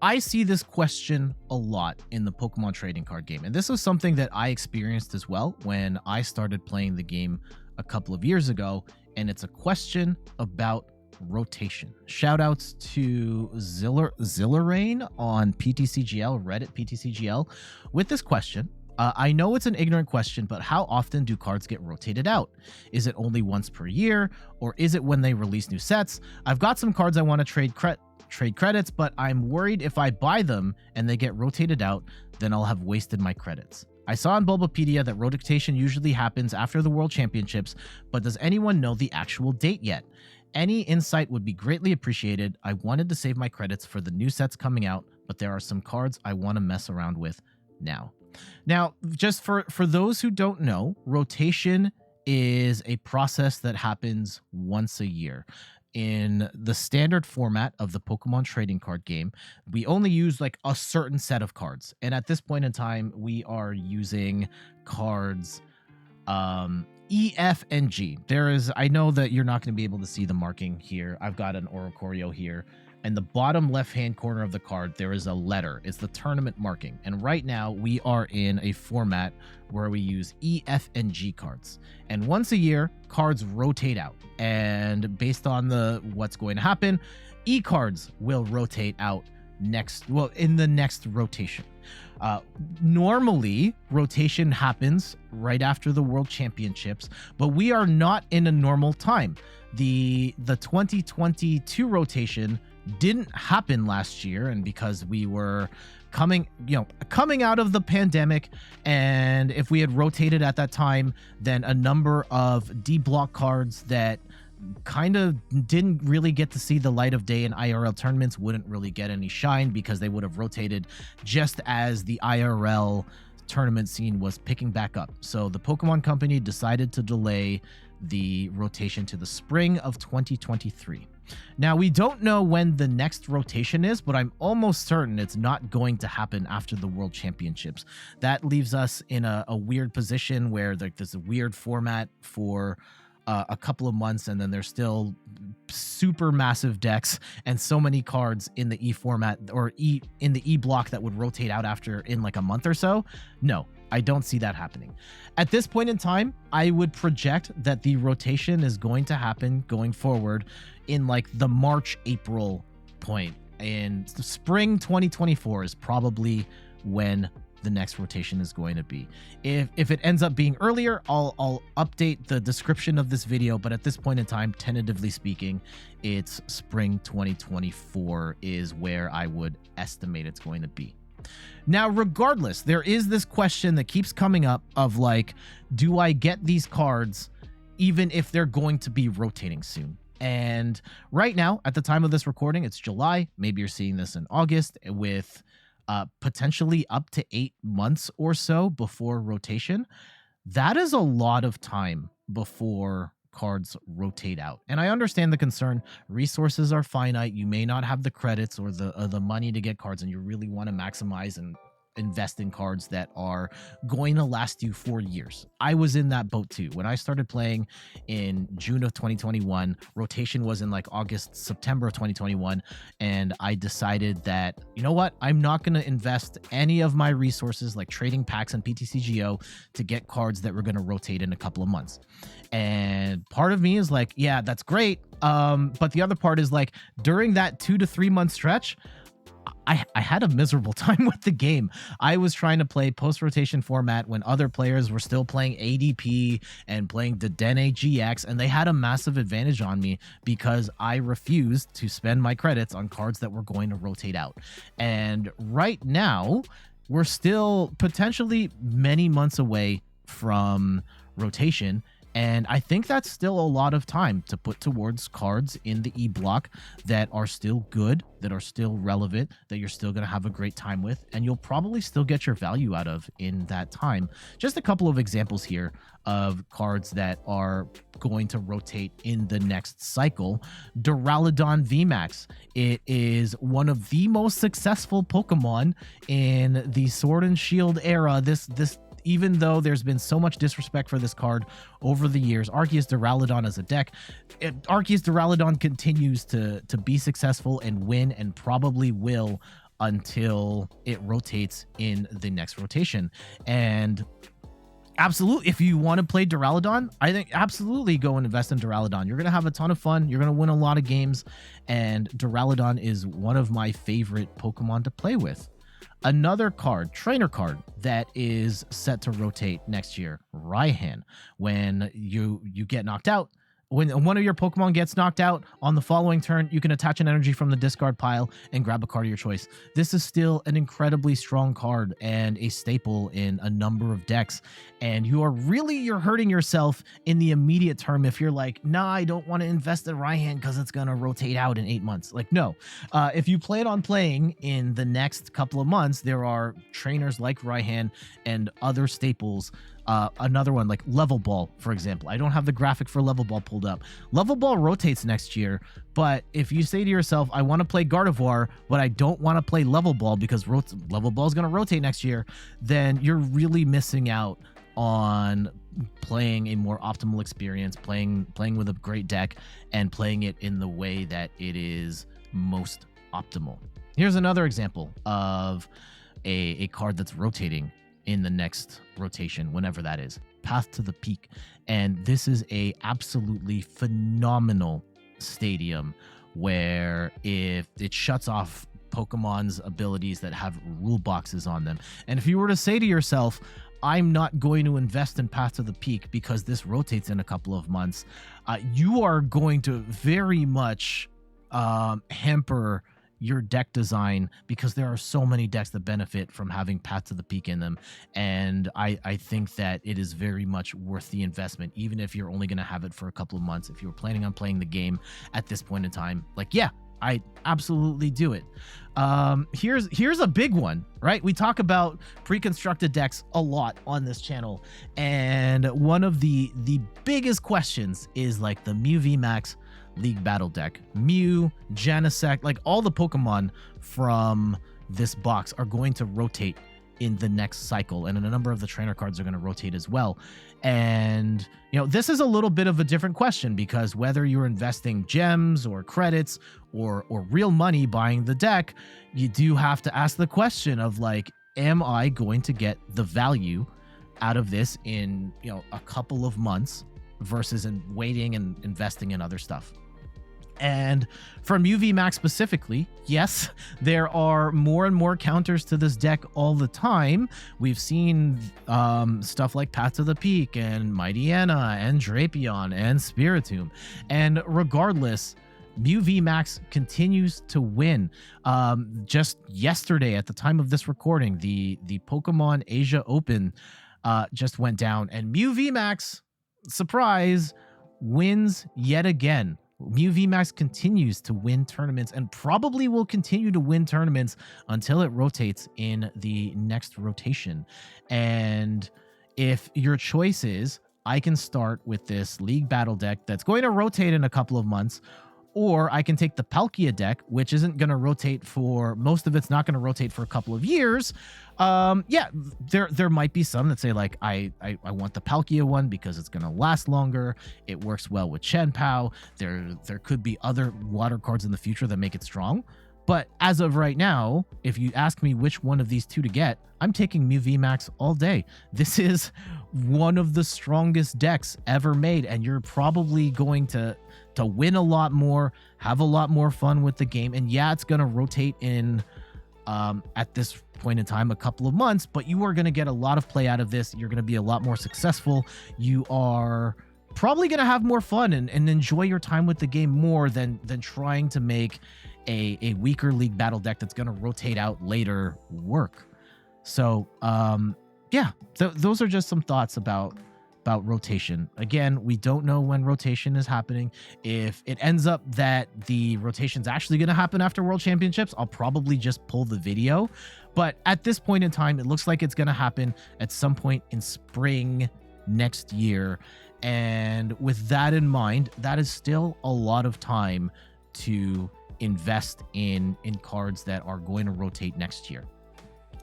I see this question a lot in the Pokemon trading card game, and this is something that I experienced as well when I started playing the game a couple of years ago, and it's a question about rotation. Shoutouts to Zillarain on PTCGL, Reddit PTCGL, with this question. I know it's an ignorant question, but how often do cards get rotated out? Is it only once per year, or is it when they release new sets? I've got some cards I want to trade credits, but I'm worried if I buy them and they get rotated out, then I'll have wasted my credits. I saw on Bulbapedia that rotation usually happens after the World Championships, but does anyone know the actual date yet? Any insight would be greatly appreciated. I wanted to save my credits for the new sets coming out, but there are some cards I want to mess around with now. Now, just for those who don't know, rotation is a process that happens once a year. In the standard format of the Pokemon trading card game, we only use like a certain set of cards. And at this point in time, we are using cards E, F, and G. I know that you're not going to be able to see the marking here. I've got an Oricorio here. And the bottom left-hand corner of the card, there is a letter. It's the tournament marking. And right now, we are in a format where we use E, F, and G cards. And once a year, cards rotate out. And based on what's going to happen, E cards will rotate out in the next rotation. Normally, rotation happens right after the World Championships, but we are not in a normal time. The 2022 rotation didn't happen last year, and because we were coming out of the pandemic, and if we had rotated at that time, then a number of D block cards that kind of didn't really get to see the light of day in IRL tournaments wouldn't really get any shine because they would have rotated just as the IRL tournament scene was picking back up. So the Pokemon Company decided to delay the rotation to the spring of 2023. Now, we don't know when the next rotation is, but I'm almost certain it's not going to happen after the World Championships. That leaves us in a weird position where there's a weird format for a couple of months, and then there's still super massive decks and so many cards in the E format or in the E block that would rotate out after in like a month or so. No, I don't see that happening. At this point in time, I would project that the rotation is going to happen going forward in like the March-April point. And spring 2024 is probably when the next rotation is going to be. If it ends up being earlier, I'll update the description of this video, but at this point in time, tentatively speaking, it's spring 2024 is where I would estimate it's going to be. Now, regardless, there is this question that keeps coming up of like, do I get these cards even if they're going to be rotating soon? And right now, at the time of this recording, it's July. Maybe you're seeing this in August with potentially up to 8 months or so before rotation. That is a lot of time before cards rotate out. And I understand the concern. Resources are finite. You may not have the credits or the money to get cards, and you really want to maximize and invest in cards that are going to last you for years. I was in that boat too. When I started playing in June of 2021, rotation was in like August, September of 2021. And I decided that, you know what? I'm not going to invest any of my resources like trading packs and PTCGO to get cards that were going to rotate in a couple of months. And part of me is like, yeah, that's great. But the other part is like during that 2 to 3 month stretch, I had a miserable time with the game. I was trying to play post-rotation format when other players were still playing ADP and playing the Dene GX, and they had a massive advantage on me because I refused to spend my credits on cards that were going to rotate out. And right now, we're still potentially many months away from rotation. And I think that's still a lot of time to put towards cards in the E block that are still good, that are still relevant, that you're still going to have a great time with, and you'll probably still get your value out of in that time. Just a couple of examples here of cards that are going to rotate in the next cycle. Duraludon VMAX. It is one of the most successful Pokemon in the Sword and Shield era. Even though there's been so much disrespect for this card over the years, Arceus Duraludon as a deck, Arceus Duraludon continues to be successful and win, and probably will until it rotates in the next rotation. And absolutely, if you want to play Duraludon, I think absolutely go and invest in Duraludon. You're going to have a ton of fun. You're going to win a lot of games. And Duraludon is one of my favorite Pokemon to play with. Another card, trainer card, that is set to rotate next year, Raihan. When you get knocked out, when one of your Pokemon gets knocked out on the following turn, you can attach an energy from the discard pile and grab a card of your choice. This is still an incredibly strong card and a staple in a number of decks. And you're hurting yourself in the immediate term if you're like, nah, I don't want to invest in Raihan because it's going to rotate out in 8 months. Like, no. If you plan on playing in the next couple of months, there are trainers like Raihan and other staples. Another one like Level Ball, for example. I don't have the graphic for Level Ball pulled up. Level Ball rotates next year, but if you say to yourself, I want to play Gardevoir, but I don't want to play Level Ball because Level Ball is going to rotate next year, then you're really missing out on playing a more optimal experience, playing with a great deck, and playing it in the way that it is most optimal. Here's another example of a card that's rotating in the next rotation, whenever that is, Path to the Peak. And this is a absolutely phenomenal stadium where if it shuts off Pokemon's abilities that have rule boxes on them. And if you were to say to yourself, I'm not going to invest in Path to the Peak because this rotates in a couple of months, you are going to very much hamper your deck design, because there are so many decks that benefit from having Path to the Peak in them. And I think that it is very much worth the investment, even if you're only going to have it for a couple of months. If you were planning on playing the game at this point in time, like, yeah, I absolutely do it. Here's a big one, right? We talk about pre-constructed decks a lot on this channel, and one of the biggest questions is like the Mew VMAX League Battle deck. Mew, Janissac, like all the Pokemon from this box are going to rotate in the next cycle, and a number of the trainer cards are going to rotate as well. And this is a little bit of a different question, because whether you're investing gems or credits or real money buying the deck, you do have to ask the question of like, am I going to get the value out of this in a couple of months versus in waiting and investing in other stuff? And for Mew VMAX specifically, yes, there are more and more counters to this deck all the time. We've seen stuff like Path to the Peak and Mighty Anna and Drapion and Spiritomb. And regardless, Mew VMAX continues to win. Just yesterday, at the time of this recording, the Pokemon Asia Open just went down, and Mew VMAX, surprise, wins yet again. Mew VMAX continues to win tournaments and probably will continue to win tournaments until it rotates in the next rotation. And if your choice is, I can start with this League Battle deck that's going to rotate in a couple of months, or I can take the Palkia deck, which isn't going to rotate for, most of it's not going to rotate for a couple of years. Yeah, there might be some that say like, I want the Palkia one because it's going to last longer. It works well with Chien-Pao. There could be other water cards in the future that make it strong. But as of right now, if you ask me which one of these two to get, I'm taking Mew VMAX all day. This is one of the strongest decks ever made, and you're probably going to win a lot more, have a lot more fun with the game. And yeah, it's going to rotate in at this point in time a couple of months, but you are going to get a lot of play out of this. You're going to be a lot more successful. You are probably going to have more fun and enjoy your time with the game more than trying to make a weaker League Battle deck that's going to rotate out later work. So yeah, those are just some thoughts about rotation. Again, we don't know when rotation is happening. If it ends up that the rotation's actually going to happen after World Championships, I'll probably just pull the video. But at this point in time, it looks like it's going to happen at some point in spring next year. And with that in mind, that is still a lot of time to invest in cards that are going to rotate next year.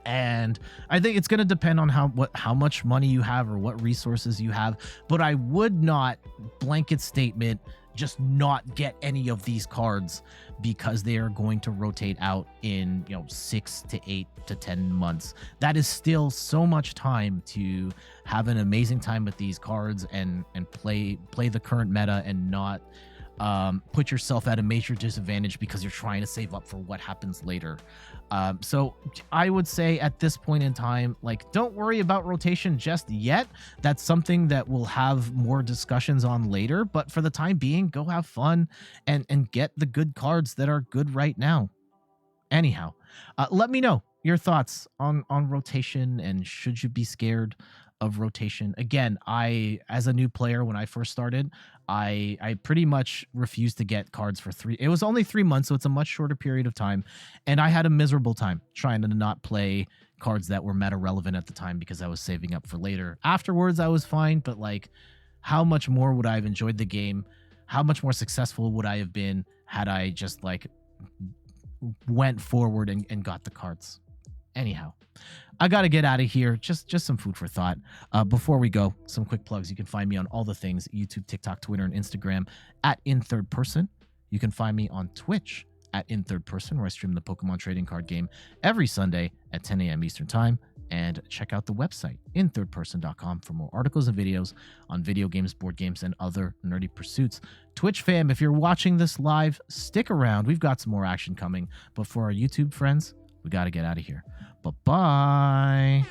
And I think it's going to depend on how much money you have or what resources you have. But I would not blanket statement just not get any of these cards because they are going to rotate out in 6 to 8 to 10 months. That is still so much time to have an amazing time with these cards and play the current meta and not put yourself at a major disadvantage because you're trying to save up for what happens later. So I would say at this point in time, like, don't worry about rotation just yet. That's something that we'll have more discussions on later, but for the time being, go have fun and get the good cards that are good right now. Anyhow, let me know your thoughts on rotation, and should you be scared of rotation. Again, as a new player, when I first started, I pretty much refused to get cards for it was only 3 months, so it's a much shorter period of time, and I had a miserable time trying to not play cards that were meta relevant at the time because I was saving up for later. Afterwards, I was fine, but like, how much more would I have enjoyed the game? How much more successful would I have been had I just like went forward and got the cards? Anyhow, I got to get out of here. Just some food for thought. Before we go, some quick plugs. You can find me on all the things: YouTube, TikTok, Twitter, and Instagram at In Third Person. You can find me on Twitch at In Third Person, where I stream the Pokemon trading card game every Sunday at 10 a.m. Eastern Time. And check out the website, inthirdperson.com, for more articles and videos on video games, board games, and other nerdy pursuits. Twitch fam, if you're watching this live, stick around. We've got some more action coming. But for our YouTube friends, we got to get out of here. Bye-bye.